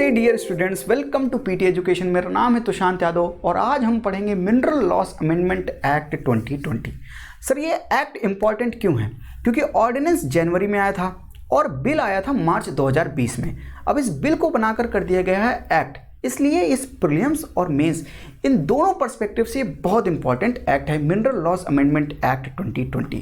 नमस्ते dear students, welcome to PT education. मेरा नाम है तुषांत यादव और आज हम पढ़ेंगे mineral laws amendment act 2020। Sir ये एक्ट इम्पॉर्टेंट क्यों है? क्योंकि ऑर्डिनेंस जनवरी में आया था और बिल आया था मार्च 2020 में। अब इस बिल को बनाकर कर दिया गया है एक्ट, इसलिए इस प्रीलिम्स और मेंस इन दोनों पर्सपेक्टिव से बहुत इंपॉर्टेंट एक्ट है मिनरल लॉस अमेंडमेंट एक्ट 2020।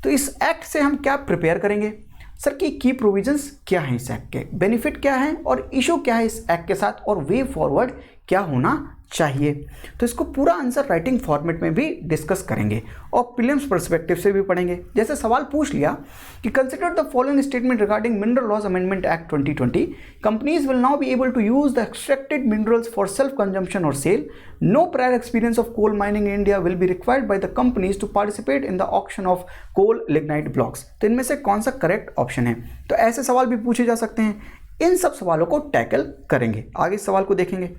तो इस एक्ट से हम क्या प्रिपेयर करेंगे? सर की प्रोविजंस क्या हैं इस एक्ट के, बेनिफिट क्या है और इशू क्या है इस एक्ट के साथ, और वे फॉरवर्ड क्या होना चाहिए। तो इसको पूरा आंसर राइटिंग फॉर्मेट में भी डिस्कस करेंगे और प्रीलिम्स पर्सपेक्टिव से भी पढ़ेंगे। जैसे सवाल पूछ लिया कि consider the following statement regarding mineral laws amendment act 2020, companies will now be able to use the extracted minerals for self consumption और sale. No prior experience of coal mining in India will be required by the companies to participate in the auction of coal lignite blocks. तो इनमें से कौन सा correct option है? तो ऐसे सवाल भी पूछे जा सकते हैं। इन सब सवालों को टैकल करेंगे। आगे इस सवाल को देखेंगे।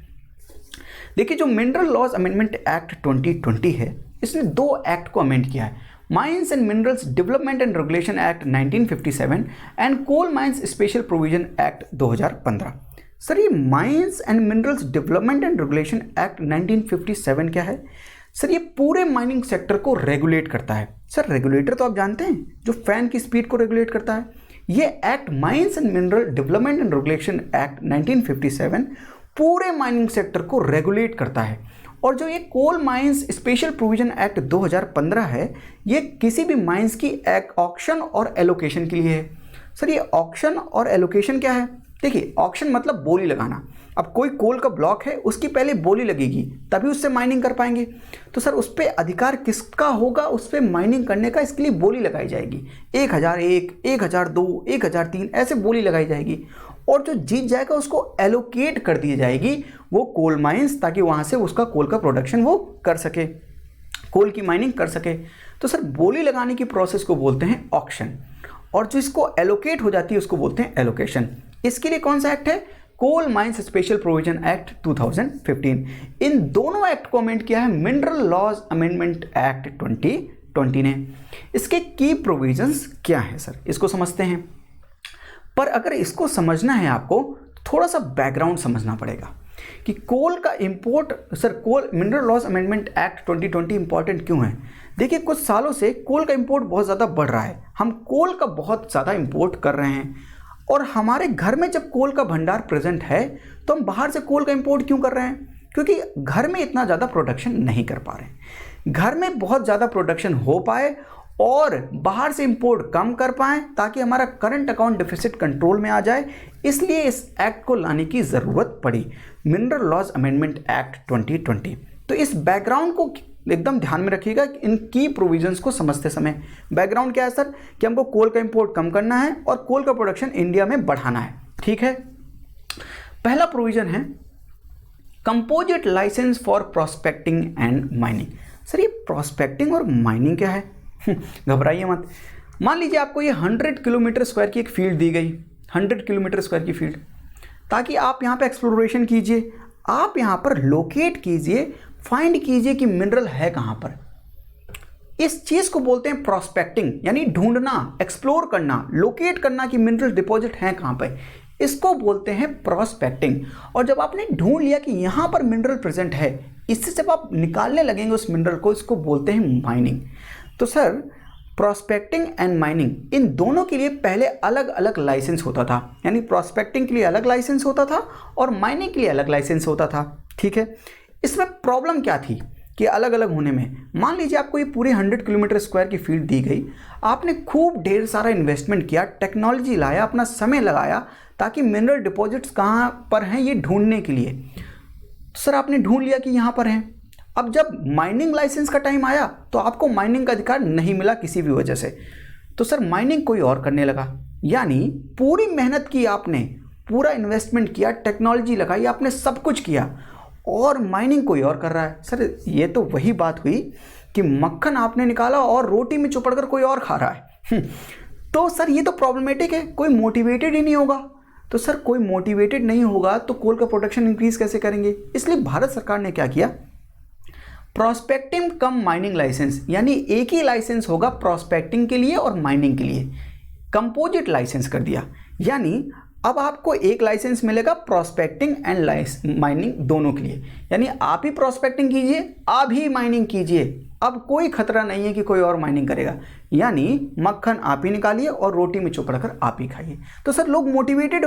देखिए, जो मिनरल लॉस अमेंडमेंट एक्ट 2020 है, इसने दो एक्ट को अमेंड किया है, mines and minerals development and regulation act 1957 and coal mines special provision act 2015। Sir ये mines and minerals development and regulation act 1957 क्या है? सर ये पूरे माइनिंग सेक्टर को रेगुलेट करता है। सर रेगुलेटर तो आप जानते हैं, जो फैन की स्पीड को रेगुलेट करता है। ये act mines and mineral development and regulation act 1957 पूरे माइनिंग सेक्टर को रेगुलेट करता है। और जो ये coal mines special provision act 2015 है, ये किसी भी माइंस की ऑक्शन और एलोकेशन के लिए है। सर ये ऑक्शन और एलोकेशन क्या है? देखिए, ऑक्शन मतलब बोली लगाना। अब कोई कोल का ब्लॉक है, उसकी पहले बोली लगेगी तभी उससे माइनिंग कर पाएंगे। तो सर उस पर अधिकार किसका होगा? उस पर माइनिंग करने का, इसके लिए बोली लगाई जाएगी। 1001, 1002, 1003 ऐसे बोली लगाई जाएगी और जो जीत जाएगा उसको एलोकेट कर दी जाएगी वो कोल माइंस, ताकि वहाँ से उसका कोल का प्रोडक्शन वो कर सके, कोल की माइनिंग कर सके। तो सर बोली लगाने की प्रोसेस को बोलते हैं ऑक्शन, और जो इसको एलोकेट हो जाती है उसको बोलते हैं एलोकेशन। इसके लिए कौन सा एक्ट है? Coal mines special provision act 2015। इन दोनों एक्ट को अमेंड किया है मिनरल लॉस अमेंडमेंट एक्ट 2020 ने। इसके की प्रोविजंस क्या है सर, इसको समझते हैं। पर अगर इसको समझना है आपको, थोड़ा सा बैकग्राउंड समझना पड़ेगा कि कोल का import, sir coal mineral laws amendment act 2020 important क्यों है? देखिए, कुछ सालों से कोल का इंपोर्ट बहुत ज़्यादा बढ़ रहा है। हम कोल का बहुत ज़्यादा इंपोर्ट कर रहे हैं और हमारे घर में जब कोल का भंडार प्रेजेंट है तो हम बाहर से कोल का इंपोर्ट क्यों कर रहे हैं? क्योंकि घर में इतना ज़्यादा प्रोडक्शन नहीं कर पा रहे। घर में बहुत ज़्यादा प्रोडक्शन हो पाए और बाहर से इंपोर्ट कम कर पाएं, ताकि हमारा करंट अकाउंट डिफिसिट कंट्रोल में आ जाए, इसलिए इस एक्ट को लाने की ज़रूरत पड़ी, मिनरल लॉस अमेंडमेंट एक्ट 2020। तो इस बैकग्राउंड को एकदम ध्यान में रखिएगा इन की प्रोविजंस को समझते समय। बैकग्राउंड क्या है सर? कि हमको कोल का इंपोर्ट कम करना है और कोल का प्रोडक्शन इंडिया में बढ़ाना है। ठीक है, पहला प्रोविजन है composite licence for prospecting and mining. Sir ये प्रोस्पेक्टिंग और माइनिंग क्या है? घबराइए मत। मान लीजिए आपको ये 100 किलोमीटर स्क्वायर की एक फील्ड दी गई, 100 किलोमीटर स्क्वायर की फील्ड, ताकि आप यहाँ पे एक्सप्लोरेशन कीजिए, आप यहाँ पर लोकेट कीजिए, फाइंड कीजिए कि मिनरल है कहाँ पर। इस चीज़ को बोलते हैं प्रोस्पेक्टिंग, यानी ढूंढना, एक्सप्लोर करना, लोकेट करना कि मिनरल डिपॉजिट है कहाँ पर। इसको बोलते हैं प्रोस्पेक्टिंग। और जब आपने ढूंढ लिया कि यहाँ पर मिनरल प्रेजेंट है, इससे जब आप निकालने लगेंगे उस मिनरल को, इसको बोलते हैं माइनिंग। तो सर प्रोस्पेक्टिंग एंड माइनिंग इन दोनों के लिए पहले अलग अलग लाइसेंस होता था, यानी प्रोस्पेक्टिंग के लिए अलग लाइसेंस होता था और माइनिंग के लिए अलग लाइसेंस होता था। ठीक है, इसमें प्रॉब्लम क्या थी कि अलग अलग होने में? मान लीजिए आपको ये पूरे 100 किलोमीटर स्क्वायर की फील्ड दी गई, आपने खूब ढेर सारा इन्वेस्टमेंट किया, टेक्नोलॉजी लाया, अपना समय लगाया, ताकि मिनरल डिपॉजिट्स कहाँ पर हैं ये ढूंढने के लिए। सर आपने ढूंढ लिया कि यहाँ पर हैं। अब जब माइनिंग लाइसेंस का टाइम आया तो आपको माइनिंग का अधिकार नहीं मिला किसी भी वजह से, तो सर माइनिंग कोई और करने लगा। यानी पूरी मेहनत की आपने, पूरा इन्वेस्टमेंट किया, टेक्नोलॉजी लगाई, आपने सब कुछ किया और माइनिंग कोई और कर रहा है। सर ये तो वही बात हुई कि मक्खन आपने निकाला और रोटी में चुपड़ कर कोई और खा रहा है। तो सर ये तो प्रॉब्लमेटिक है, कोई मोटिवेटेड ही नहीं होगा। तो सर कोई मोटिवेटेड नहीं होगा तो कोल का प्रोडक्शन इंक्रीज कैसे करेंगे? इसलिए भारत सरकार ने क्या किया, प्रोस्पेक्टिंग कम माइनिंग लाइसेंस, यानी एक ही लाइसेंस होगा प्रोस्पेक्टिंग के लिए और माइनिंग के लिए, कंपोजिट लाइसेंस कर दिया। यानी अब आपको एक लाइसेंस मिलेगा प्रोस्पेक्टिंग एंड माइनिंग दोनों के लिए, यानी आप ही प्रोस्पेक्टिंग कीजिए, आप ही माइनिंग कीजिए। अब कोई खतरा नहीं है कि कोई और माइनिंग करेगा, यानी मक्खन आप ही निकालिए और रोटी में चुपड़ कर आप ही खाइए। तो सर लोग मोटिवेटेड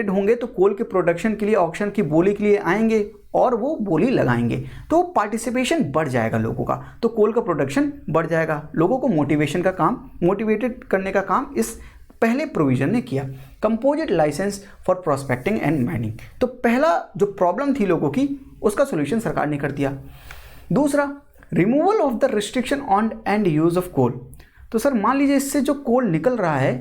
होंगे तो कोल के प्रोडक्शन के लिए, ऑक्शन की बोली के लिए आएंगे और वो बोली लगाएंगे, तो पार्टिसिपेशन बढ़ जाएगा लोगों का, तो कोल का प्रोडक्शन बढ़ जाएगा। लोगों को मोटिवेटेड करने का काम इस पहले प्रोविजन ने किया। Composite licence for prospecting and mining, तो पहला जो प्रॉब्लम थी लोगों की उसका सोल्यूशन सरकार ने कर दिया। दूसरा, removal of the restriction on end use of coal. तो सर मान लीजिए इससे जो कोल निकल रहा है,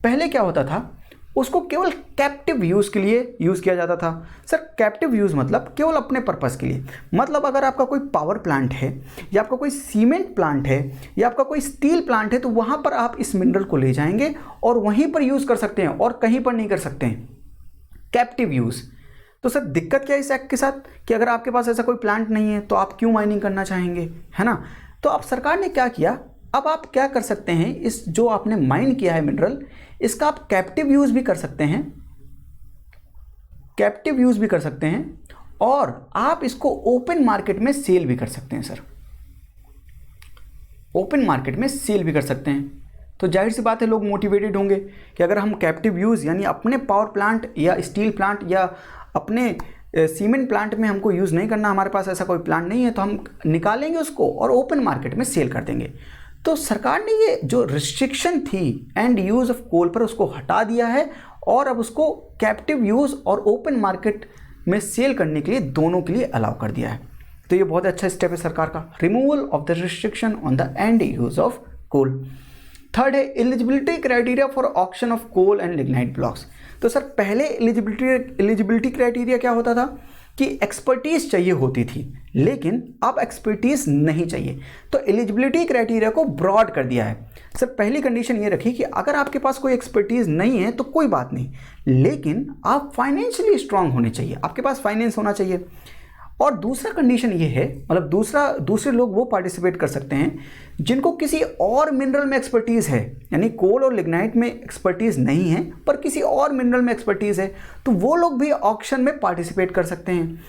पहले क्या होता था, उसको केवल कैप्टिव यूज़ के लिए यूज़ किया जाता था। सर कैप्टिव यूज़ मतलब केवल अपने पर्पस के लिए, मतलब अगर आपका कोई पावर प्लांट है या आपका कोई सीमेंट प्लांट है या आपका कोई स्टील प्लांट है, तो वहाँ पर आप इस मिनरल को ले जाएंगे और वहीं पर यूज़ कर सकते हैं और कहीं पर नहीं कर सकते हैं, कैप्टिव यूज़। तो सर दिक्कत क्या है इस एक्ट के साथ कि अगर आपके पास ऐसा कोई प्लांट नहीं है तो आप क्यों माइनिंग करना चाहेंगे, है ना। तो अब सरकार ने क्या किया, अब आप क्या कर सकते हैं, इस जो आपने माइन किया है मिनरल, इसका आप कैप्टिव यूज़ भी कर सकते हैं, और आप इसको ओपन मार्केट में सेल भी कर सकते हैं। सर ओपन मार्केट में सेल भी कर सकते हैं, तो जाहिर सी बात है लोग मोटिवेटेड होंगे कि अगर हम कैप्टिव यूज़ यानी अपने पावर प्लांट या स्टील प्लांट या अपने सीमेंट प्लांट में हमको यूज़ नहीं करना, हमारे पास ऐसा कोई प्लांट नहीं है, तो हम निकालेंगे उसको और ओपन मार्केट में सेल कर देंगे। तो सरकार ने ये जो रिस्ट्रिक्शन थी एंड यूज़ ऑफ कोल पर, उसको हटा दिया है और अब उसको कैप्टिव यूज़ और ओपन मार्केट में सेल करने के लिए दोनों के लिए अलाउ कर दिया है। तो ये बहुत अच्छा स्टेप है सरकार का, removal of the restriction on the end use of coal. Third है eligibility criteria for auction of coal and lignite blocks. तो सर पहले एलिजिबिलिटी क्राइटेरिया क्या होता था कि एक्सपर्टीज़ चाहिए होती थी, लेकिन अब एक्सपर्टीज़ नहीं चाहिए, तो एलिजिबिलिटी क्राइटेरिया को ब्रॉड कर दिया है। सर पहली कंडीशन ये रखी कि अगर आपके पास कोई एक्सपर्टीज़ नहीं है तो कोई बात नहीं, लेकिन आप फाइनेंशियली स्ट्रांग होने चाहिए, आपके पास फाइनेंस होना चाहिए। और दूसरा कंडीशन ये है, मतलब दूसरे लोग वो पार्टिसिपेट कर सकते हैं जिनको किसी और मिनरल में एक्सपर्टीज़ है, यानी कोल और लिग्नाइट में एक्सपर्टीज़ नहीं है पर किसी और मिनरल में एक्सपर्टीज़ है, तो वो लोग भी ऑक्शन में पार्टिसिपेट कर सकते हैं।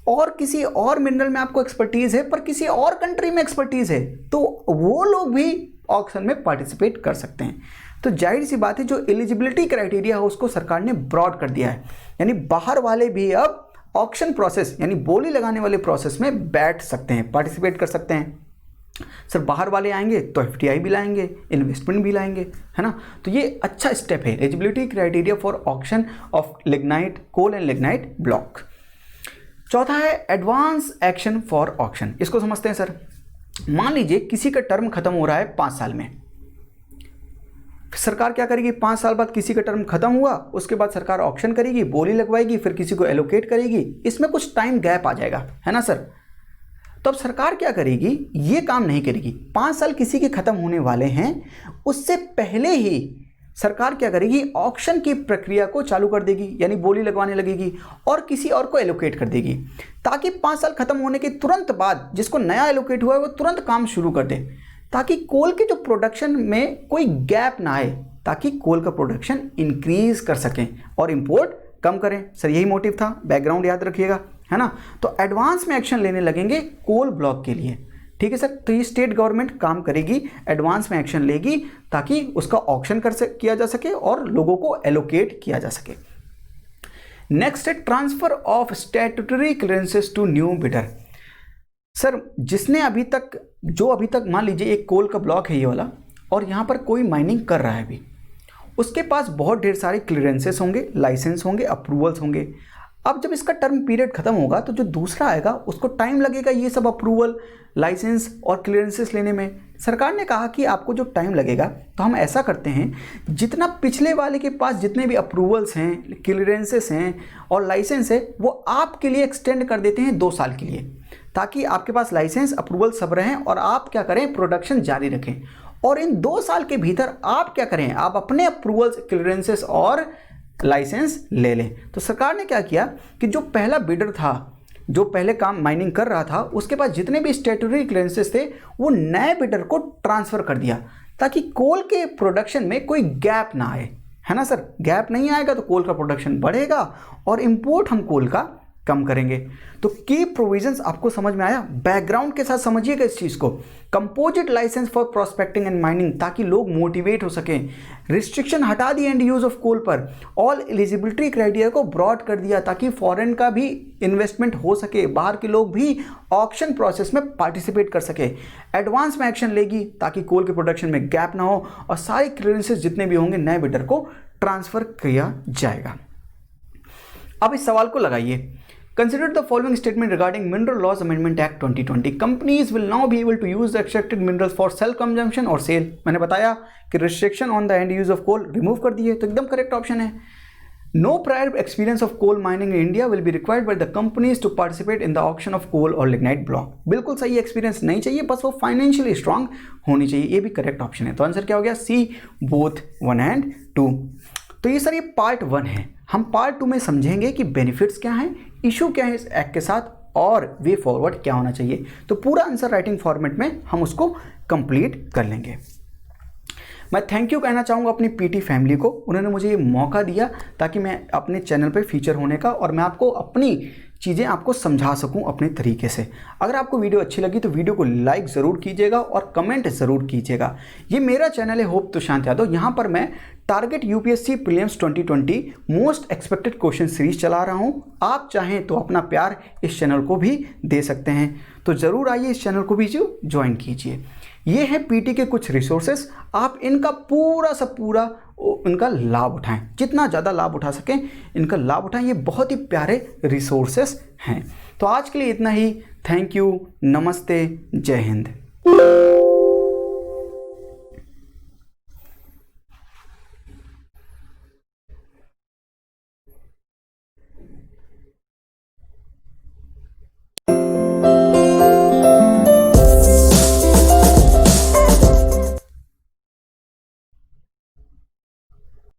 और किसी और मिनरल में आपको एक्सपर्टीज़ है पर किसी और कंट्री में एक्सपर्टीज़ है, तो वो लोग भी ऑक्शन में पार्टिसिपेट कर सकते हैं। तो जाहिर सी बात है जो एलिजिबिलिटी क्राइटेरिया है उसको सरकार ने ब्रॉड कर दिया है, यानी बाहर वाले भी अब ऑक्शन प्रोसेस यानी बोली लगाने वाले प्रोसेस में बैठ सकते हैं, पार्टिसिपेट कर सकते हैं। सर बाहर वाले आएंगे तो एफटीआई भी लाएंगे, इन्वेस्टमेंट भी लाएंगे, है ना। तो ये अच्छा स्टेप है, eligibility criteria for auction of lignite, coal and lignite block. चौथा है एडवांस एक्शन फॉर ऑक्शन। इसको समझते हैं सर। मान लीजिए किसी का टर्म खत्म हो रहा है 5 साल में, सरकार क्या करेगी, 5 साल बाद किसी का टर्म खत्म हुआ, उसके बाद सरकार ऑक्शन करेगी, बोली लगवाएगी, फिर किसी को एलोकेट करेगी, इसमें कुछ टाइम गैप आ जाएगा, है ना सर। तो अब सरकार क्या करेगी, ये काम नहीं करेगी। 5 साल किसी के खत्म होने वाले हैं, उससे पहले ही सरकार क्या करेगी, ऑक्शन की प्रक्रिया को चालू कर देगी, यानी बोली लगवाने लगेगी और किसी और को एलोकेट कर देगी, ताकि 5 साल खत्म होने के तुरंत बाद जिसको नया एलोकेट हुआ है वो तुरंत काम शुरू कर दे, ताकि कोल के जो प्रोडक्शन में कोई गैप ना आए, ताकि कोल का प्रोडक्शन इंक्रीज कर सकें और इंपोर्ट कम करें। सर यही मोटिव था, बैकग्राउंड याद रखिएगा, है ना। तो एडवांस में एक्शन लेने लगेंगे कोल ब्लॉक के लिए, ठीक है सर। तो ये स्टेट गवर्नमेंट काम करेगी, एडवांस में एक्शन लेगी ताकि उसका ऑक्शन किया जा सके और लोगों को एलोकेट किया जा सके। नेक्स्ट है transfer of statutory clearances to new bidder. Sir जिसने अभी तक मान लीजिए एक कोल का ब्लॉक है ये वाला, और यहाँ पर कोई माइनिंग कर रहा है अभी, उसके पास बहुत ढेर सारे क्लियरेंसेस होंगे, लाइसेंस होंगे, अप्रूवल्स होंगे। अब जब इसका टर्म पीरियड खत्म होगा तो जो दूसरा आएगा उसको टाइम लगेगा ये सब अप्रूवल, लाइसेंस और क्लियरेंसेस लेने में। सरकार ने कहा कि आपको जो टाइम लगेगा तो हम ऐसा करते हैं, जितना पिछले वाले के पास जितने भी अप्रूवल्स हैं, क्लियरेंसेस हैं और लाइसेंस है, वो आपके लिए एक्सटेंड कर देते हैं 2 साल के लिए, ताकि आपके पास लाइसेंस अप्रूवल सब रहें और आप क्या करें, प्रोडक्शन जारी रखें। और इन 2 साल के भीतर आप क्या करें, आप अपने अप्रूवल्स, क्लियरेंसेस और लाइसेंस ले लें। तो सरकार ने क्या किया कि जो पहला बिडर था, जो पहले काम माइनिंग कर रहा था, उसके पास जितने भी स्टैट्यूटरी क्लियरेंसेस थे वो नए बिडर को ट्रांसफ़र कर दिया, ताकि कोल के प्रोडक्शन में कोई गैप ना आए, है ना सर। गैप नहीं आएगा तो कोल का प्रोडक्शन बढ़ेगा और इंपोर्ट हम कोल का कम करेंगे। तो की प्रोविजंस आपको समझ में आया, बैकग्राउंड के साथ समझिएगा इस चीज को। Composite licence for prospecting and mining, ताकि लोग मोटिवेट हो सकें। रिस्ट्रिक्शन हटा दी एंड यूज ऑफ कोल पर। ऑल एलिजिबिलिटी क्राइटेरिया को ब्रॉड कर दिया ताकि फॉरेन का भी इन्वेस्टमेंट हो सके, बाहर के लोग भी ऑक्शन प्रोसेस में पार्टिसिपेट कर सके। एडवांस में एक्शन लेगी ताकि कोल के प्रोडक्शन में गैप ना हो और सारे क्लियरेंसेस जितने भी होंगे नए बिडर को ट्रांसफर किया जाएगा। अब इस सवाल को लगाइए। Consider the following statement regarding Mineral Laws Amendment Act 2020. Companies will now be able to use the extracted minerals for self-consumption or sale. मैंने बताया कि restriction on the end use of coal remove कर दी है, तो एकदम correct option है। No prior experience of coal mining in India will be required by the companies to participate in the auction of coal or lignite block. बिल्कुल सही experience नहीं चाहिए, बस वो फाइनेंशियली स्ट्रांग होनी चाहिए। ये भी करेक्ट ऑप्शन है। तो आंसर क्या हो गया? सी, बोथ 1 and 2। तो ये सर ये पार्ट 1 है। हम पार्ट 2 में समझेंगे कि बेनिफिट्स क्या हैं, इशू क्या है इस एक्ट के साथ और वे फॉरवर्ड क्या होना चाहिए। तो पूरा आंसर राइटिंग फॉर्मेट में हम उसको कंप्लीट कर लेंगे। मैं थैंक यू कहना चाहूँगा अपनी पीटी फैमिली को, उन्होंने मुझे ये मौका दिया ताकि मैं अपने चैनल पे फीचर होने का और मैं आपको अपनी चीज़ें आपको समझा सकूं अपने तरीके से। अगर आपको वीडियो अच्छी लगी तो वीडियो को लाइक ज़रूर कीजिएगा और कमेंट ज़रूर कीजिएगा। ये मेरा चैनल है होप तुषांत यादव, यहाँ पर मैं target UPSC prelims 2020 most expected question series चला रहा हूँ। आप चाहें तो अपना प्यार इस चैनल को भी दे सकते हैं, तो ज़रूर आइए इस चैनल को भी ज्वाइन कीजिए। ये है पीटी के कुछ रिसोर्सेस, आप इनका पूरा सा पूरा इनका लाभ उठाएं, जितना ज़्यादा लाभ उठा सकें इनका लाभ उठाएं। ये बहुत ही प्यारे रिसोर्सेस हैं। तो आज के लिए इतना ही। थैंक यू, नमस्ते, जय हिंद।